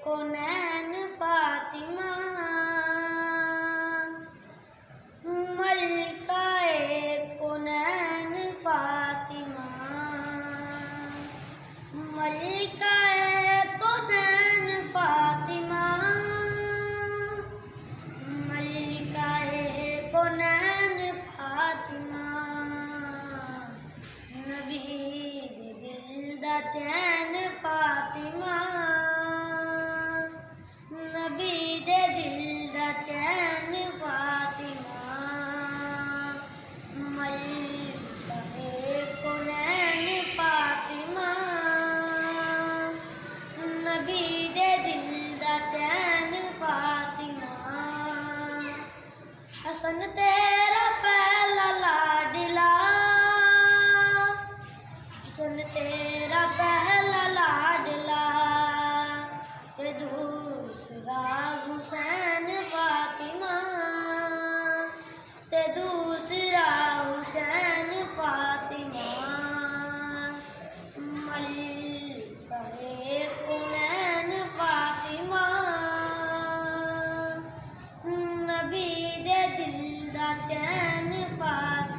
कोनैन फातिमा, मलिकाए कोनैन फातिमा, मलिकाए कोनैन फातिमा, मलिकाए कोनैन फातिमा। नबी दे दिल दा चैन फातिमा, नबी दे दिल दा चैन फातिमा, मलिकाए कोनैन फातिमा, नबी दे दिल दा चैन फातिमा। हसन तेरा पहला लाडला, हसन तेरा पहला लाडला, ते दूसरा हुसैन फातिमा, ते दूसरा हुसैन फातिमा। मलिकाए कोनैन फातिमा, नबी दे दिल दा चैन फातिमा।